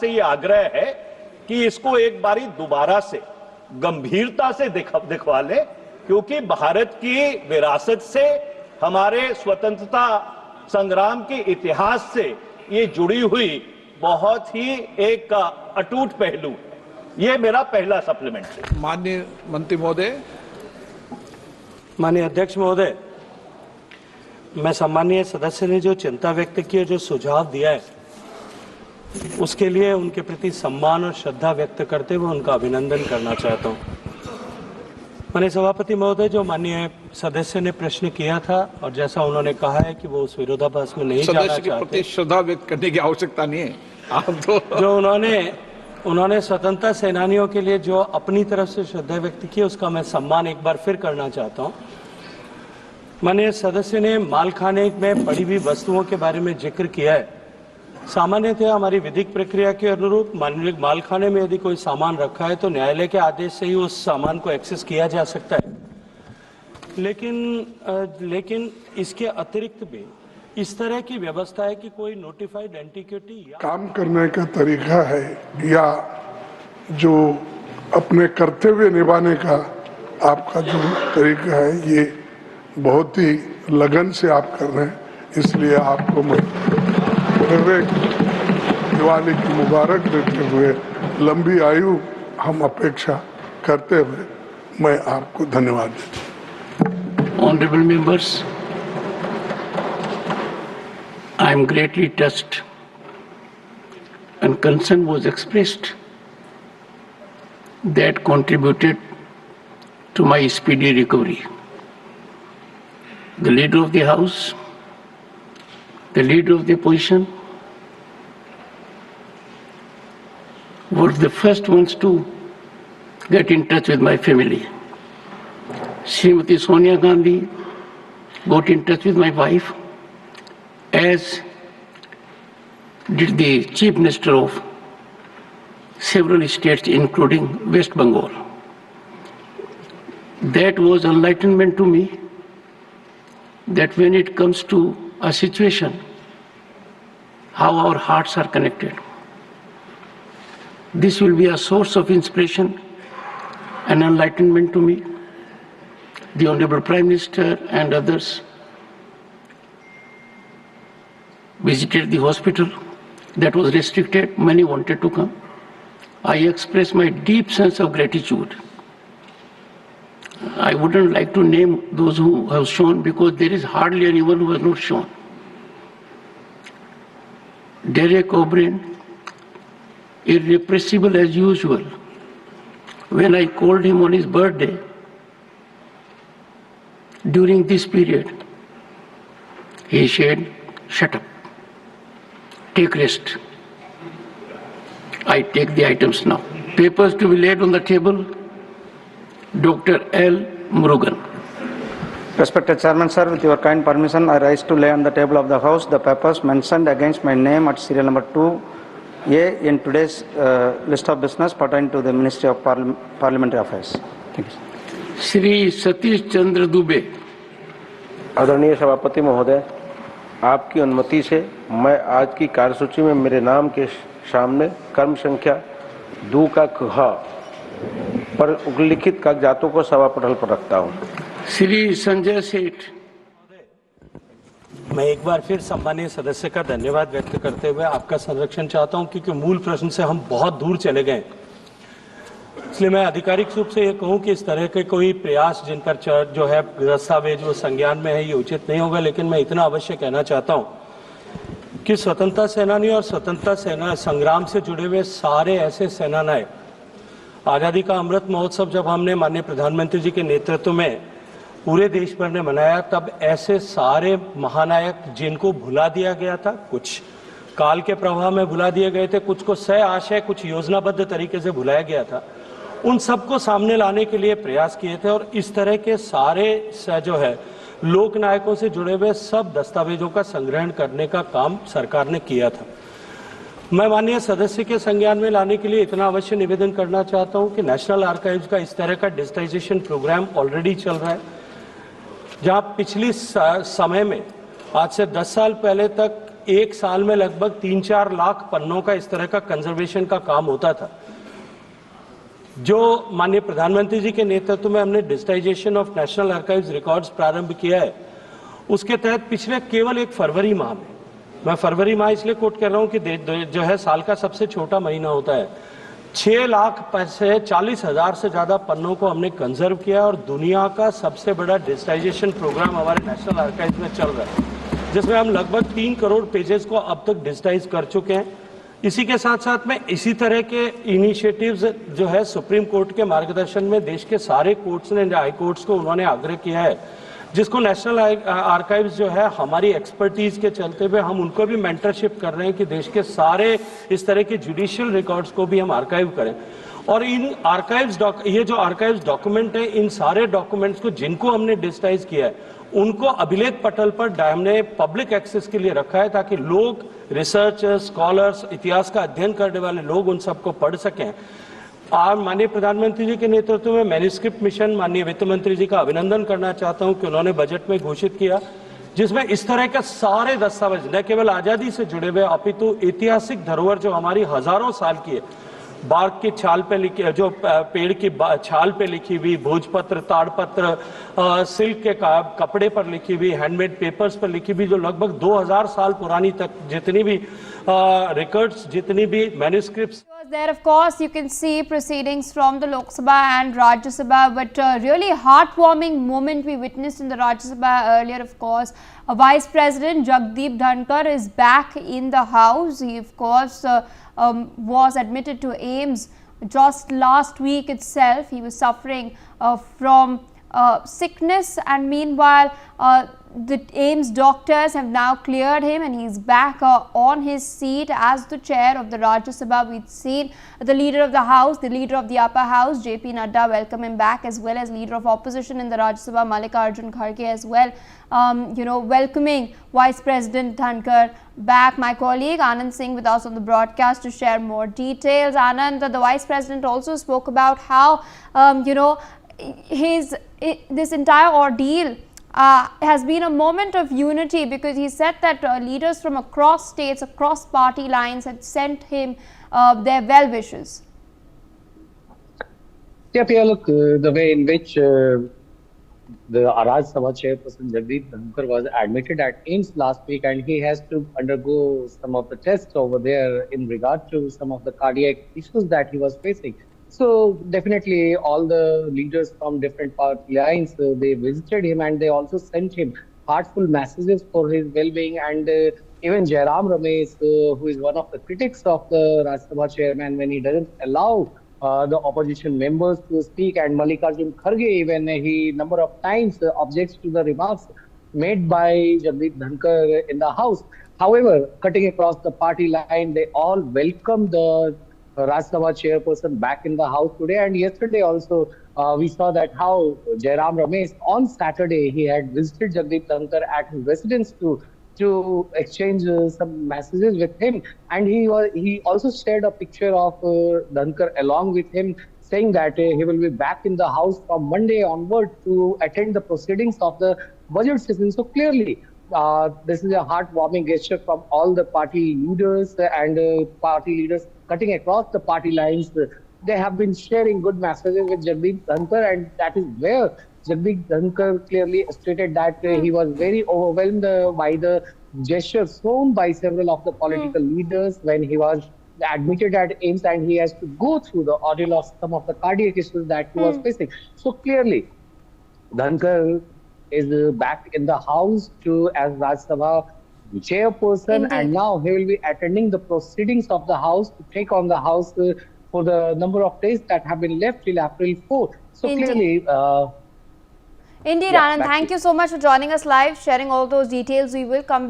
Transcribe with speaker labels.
Speaker 1: से ये आग्रह है कि इसको एक बारी दोबारा से गंभीरता से दिखवा ले, क्योंकि भारत की विरासत से, हमारे स्वतंत्रता संग्राम के इतिहास से ये जुड़ी हुई बहुत ही एक अटूट पहलू है। ये मेरा पहला सप्लीमेंट है।
Speaker 2: माननीय मंत्री महोदय।
Speaker 3: माननीय अध्यक्ष महोदय, मैं सम्मानीय सदस्य ने जो चिंता व्यक्त की है, जो सुझाव दिया है, उसके लिए उनके प्रति सम्मान और श्रद्धा व्यक्त करते हुए उनका अभिनंदन करना चाहता हूं। माननीय सभापति महोदय, जो माननीय सदस्य ने प्रश्न किया था और जैसा उन्होंने कहा है कि वो उस विरोधाभास में नहीं जाना चाहते,
Speaker 2: सदस्य के प्रति श्रद्धा व्यक्त करने की आवश्यकता नहीं है। आप तो
Speaker 3: जो उन्होंने स्वतंत्रता सेनानियों के लिए जो अपनी तरफ से श्रद्धा व्यक्त की, उसका मैं सम्मान एक बार फिर करना चाहता हूं। माननीय सदस्य ने मालखाने में पड़ी हुई वस्तुओं के बारे में जिक्र किया है। सामान्यतः हमारी विधिक प्रक्रिया के अनुरूप मालखाने में यदि कोई सामान रखा है तो न्यायालय के आदेश से ही उस सामान को एक्सेस किया जा सकता है, लेकिन इसके अतिरिक्त भी इस तरह की व्यवस्था है कि कोई नोटिफाइड एंटिटी
Speaker 4: काम करने का तरीका है या जो अपने कर्तव्य निभाने का आपका जो तरीका है, ये बहुत ही लगन से आप कर रहे हैं। इसलिए आपको मैं दिवाली की मुबारक देते हुए, लंबी आयु हम अपेक्षा करते हुए मैं आपको धन्यवाद देता हूं।
Speaker 5: Honorable members, I am greatly touched and concern was expressed that contributed to my speedy recovery. The leader of the House, the leader of the opposition were the first ones to get in touch with my family. Srimati Sonia Gandhi got in touch with my wife, as did the Chief Minister of several states, including West Bengal. That was enlightenment to me, that when it comes to a situation, how our hearts are connected. This will be a source of inspiration and enlightenment to me. The Honorable Prime Minister and others visited the hospital that was restricted. Many wanted to come. I express my deep sense of gratitude. I wouldn't like to name those who have shown, because there is hardly anyone who has not shown. Derek O'Brien, irrepressible as usual. When I called him on his birthday, during this period, he said, "Shut up, take rest." I take the items now. Papers to be laid on the table. Dr. L. Murugan.
Speaker 6: Respected Chairman, sir, with your kind permission, I rise to lay on the table of the House the papers mentioned against my name at serial number 2A in today's list of business pertaining to the Ministry of Parliamentary Affairs. Thank you, sir.
Speaker 5: Shri Satish Chandra Dubey.
Speaker 7: आदरणीय सभापति महोदय, आपकी अनुमति से मैं आज की कार्यसूची में मेरे नाम के सामने कर्म संख्या 2 का ख पर उल्लिखित कागजातों को सभा पटल पर रखता हूं।
Speaker 5: श्री संजय सेठ।
Speaker 3: मैं एक बार फिर सम्मानीय सदस्य का धन्यवाद व्यक्त करते हुए आपका संरक्षण चाहता हूं, क्योंकि मूल प्रश्न से हम बहुत दूर चले गए। इसलिए मैं आधिकारिक रूप से ये कहूं कि इस तरह के कोई प्रयास जिन पर जो है दस्तावेज वो संज्ञान में है, ये उचित नहीं होगा। लेकिन मैं इतना अवश्य कहना चाहता हूं कि स्वतंत्रता सेनानी और स्वतंत्रता संग्राम से जुड़े हुए सारे ऐसे सेनानायक, आज़ादी का अमृत महोत्सव जब हमने माननीय प्रधानमंत्री जी के नेतृत्व में पूरे देश भर ने मनाया, तब ऐसे सारे महानायक जिनको भुला दिया गया था, कुछ काल के प्रवाह में भुला दिए गए थे, कुछ को सह आशय, कुछ योजनाबद्ध तरीके से भुलाया गया था, उन सबको सामने लाने के लिए प्रयास किए थे। और इस तरह के सारे जो है लोक नायकों से जुड़े हुए सब दस्तावेजों का संग्रहण करने का काम सरकार ने किया था। मैं माननीय सदस्य के संज्ञान में लाने के लिए इतना अवश्य निवेदन करना चाहता हूं कि नेशनल आर्काइव्स का इस तरह का डिजिटाइजेशन प्रोग्राम ऑलरेडी चल रहा है, जहां पिछली समय में आज से 10 साल पहले तक एक साल में लगभग 3-4 लाख पन्नों का इस तरह का कंजर्वेशन का काम होता था। जो माननीय प्रधानमंत्री जी के नेतृत्व में हमने digitization of national archives records प्रारंभ किया है, उसके तहत पिछले केवल एक फरवरी माह में, मैं फरवरी माह इसलिए कोट कर रहा हूं कि जो है साल का सबसे छोटा महीना होता है, 6,40,000 से ज्यादा पन्नों को हमने कंजर्व किया और दुनिया का सबसे बड़ा डिजिटाइजेशन प्रोग्राम हमारे नेशनल आर्काइव्स में चल रहा है, जिसमें हम लगभग 3 करोड़ पेजेस को अब तक डिजिटाइज कर चुके हैं। इसी के साथ साथ में इसी तरह के इनिशिएटिव्स जो है सुप्रीम कोर्ट के मार्गदर्शन में देश के सारे कोर्ट्स ने, हाई कोर्ट्स को उन्होंने आग्रह किया है, जिसको नेशनल आर्काइव्स जो है हमारी एक्सपर्टीज के चलते हुए हम उनको भी मेंटरशिप कर रहे हैं कि देश के सारे इस तरह के जुडिशियल रिकॉर्ड्स को भी हम आर्काइव करें। और इन आर्काइव्स ये जो आर्काइव्स डॉक्यूमेंट है, इन सारे डॉक्यूमेंट्स को जिनको हमने डिजिटाइज किया है उनको अभिलेख पटल पर हमने पब्लिक एक्सेस के लिए रखा है, ताकि लोग, रिसर्चर्स, स्कॉलर्स, इतिहास का अध्ययन करने वाले लोग उन सबको पढ़ सकें। आज माननीय प्रधानमंत्री जी के नेतृत्व में मैन्युस्क्रिप्ट मिशन, माननीय वित्त मंत्री जी का अभिनंदन करना चाहता हूं कि उन्होंने बजट में घोषित किया, जिसमें इस तरह के सारे दस्तावेज न केवल आजादी से जुड़े हुए अपितु ऐतिहासिक धरोहर जो हमारी हजारों साल की है, बार्क की छाल पे लिखी, जो पेड़ की छाल पे लिखी हुई, भोजपत्र, ताड़पत्र, सिल्क के कपड़े पर लिखी हुई, हैंडमेड पेपर्स पर लिखी हुई, जो लगभग 2000 साल पुरानी तक जितनी भी रिकॉर्ड्स, जितनी भी manuscripts.
Speaker 8: There, of course, you can see proceedings from the Lok Sabha and Rajya Sabha, but really heartwarming moment we witnessed in the Rajya Sabha earlier. Of course, Vice President Jagdeep Dhankar is back in the house. He, of course, was admitted to AIIMS just last week itself. He was suffering from sickness, and meanwhile the AIIMS doctors have now cleared him and he is back on his seat as the chair of the Rajya Sabha. We've seen the leader of the house, the leader of the upper house, JP Nadda, welcome him back, as well as leader of opposition in the Rajya Sabha, Mallikarjun Kharge, as well, welcoming Vice President Dhankar back. My colleague Anand Singh with us on the broadcast to share more details. Anand, the Vice President also spoke about how, this entire ordeal has been a moment of unity, because he said that leaders from across states, across party lines had sent him their well wishes.
Speaker 9: Yeah, Priya, look, the way in which the Rajya Sabha chairperson Jagdeep Dhankar was admitted at AIIMS last week, and he has to undergo some of the tests over there in regard to some of the cardiac issues that he was facing. So definitely all the leaders from different party lines, they visited him and they also sent him heartful messages for his well-being. And even Jairam Ramesh, who is one of the critics of the Rajya Sabha chairman, when he doesn't allow the opposition members to speak, and Mallikarjun Kharge, even he number of times objects to the remarks made by Jagdeep Dhankar in the house. However, cutting across the party line, they all welcomed the Rajya Sabha chairperson back in the house today. And yesterday also we saw that how Jairam Ramesh on Saturday, he had visited Jagdeep Dhankar at his residence to exchange some messages with him, and he also shared a picture of Dhankar along with him, saying that he will be back in the house from Monday onward to attend the proceedings of the budget session. So clearly this is a heartwarming gesture from all the party leaders and party leaders cutting across the party lines. They have been sharing good messages with Jagdeep Dhankar, and that is where Jagdeep Dhankar clearly stated that he was very overwhelmed by the gestures shown by several of the political leaders when he was admitted at AIIMS, and he has to go through the ordeal of some of the cardiac issues that he was facing. So clearly, Dhankar is back in the house as Rajya Sabha chairperson. Indeed. And now he will be attending the proceedings of the house to take on the house for the number of days that have been left till April 4th. So
Speaker 8: Indeed.
Speaker 9: Clearly,
Speaker 8: Indeed, Anand, thank you so much for joining us live, sharing all those details. We will come back.